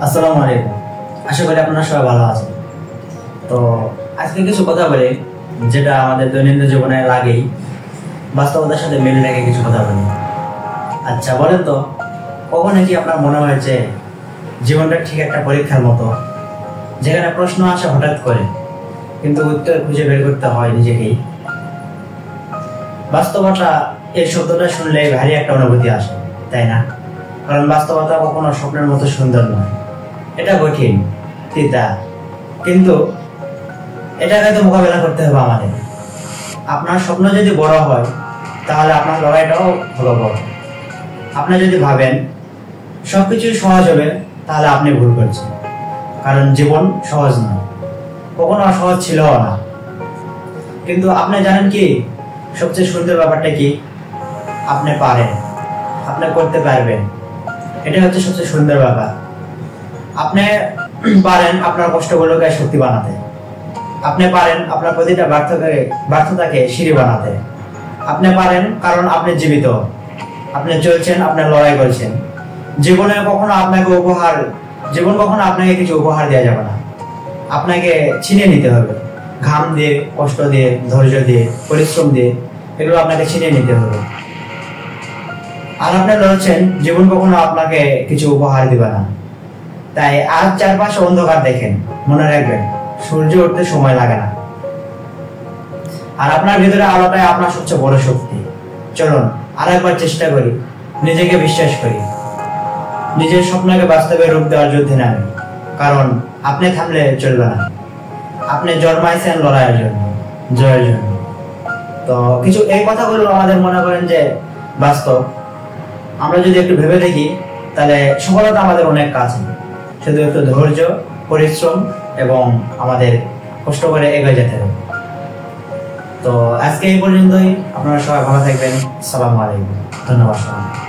আসসালামু আলাইকুম। আশা করি আপনারা সবাই ভালো আছেন। তো আজকে কিছু কথা বলি যেটা আমাদের দৈনন্দিন জীবনে লাগেই, বাস্তবতার সাথে মিল রেখে কিছু কথা বলি। আচ্ছা বলেন তো, কখনো কি আপনার মনে হয়েছে জীবনটা ঠিক একটা পরীক্ষার মতো, যেখানে প্রশ্ন আসে হঠাৎ করে কিন্তু উত্তর খুঁজে বের করতে হয় নিজেকেই? বাস্তবতা এই শব্দটা শুনলে ভারী একটা অনুভূতি আসে, তাই না? কারণ বাস্তবতা কখনো স্বপ্নের মতো সুন্দর নয়, এটা কঠিন, তিতা, কিন্তু এটাকে তো মোকাবেলা করতে হবে আমাদের। আপনার স্বপ্ন যদি বড় হয় তাহলে আপনার লড়াইটাও হলো বড়। আপনি যদি ভাবেন সবকিছু সহজ হবে তাহলে আপনি ভুল করছেন, কারণ জীবন সহজ নয়, কখনো সহজ ছিল না। কিন্তু আপনি জানেন কি সবচেয়ে সুন্দর ব্যাপারটা কি? আপনি পারেন, আপনি করতে পারবেন, এটা হচ্ছে সবচেয়ে সুন্দর ব্যাপার। আপনি পারেন আপনার কষ্টগুলোকে শক্তি বানাতে, আপনি পারেন আপনার প্রতিটা ব্যর্থতাকে সিঁড়ি বানাতে। আপনি পারেন কারণ আপনি জীবিত, আপনি চলছেন, আপনি লড়াই করছেন। জীবন কখনো আপনাকে কিছু উপহার দেওয়া যাবে না, আপনাকে ছিনিয়ে নিতে হবে। ঘাম দিয়ে, কষ্ট দিয়ে, ধৈর্য দিয়ে, পরিশ্রম দিয়ে, এগুলো আপনাকে ছিনিয়ে নিতে হবে। আর আপনি লড়ছেন, জীবন কখনো আপনাকে কিছু উপহার দিবে না। তাই আজ চারপাশে অন্ধকার দেখেন, মনে রাখবেন সূর্য উঠতে সময় লাগে না, আর আপনার ভিতরে আলোটাই আপনার সবচেয়ে বড় শক্তি। চলুন আরেকবার চেষ্টা করি, নিজেকে বিশ্বাস করি, নিজের স্বপ্নকে বাস্তবে রূপ দেওয়ার যুদ্ধে নামি। কারণ আপনি থামলে চলবে না, আপনি জন্মাইছেন লড়াইয়ের জন্য, জয়ের জন্য। তো কিছু এই কথাগুলো আমাদের মনে করেন যে বাস্তব। আমরা যদি একটু ভেবে দেখি তাহলে সফলতা আমাদের অনেক কাছে, শুধু একটু ধৈর্য, পরিশ্রম এবং আমাদের কষ্ট করে এগিয়ে যেতে হবে। তো আজকে এই পর্যন্তই। আপনারা সবাই ভালো থাকবেন। আসসালামু আলাইকুম। ধন্যবাদ সবাই।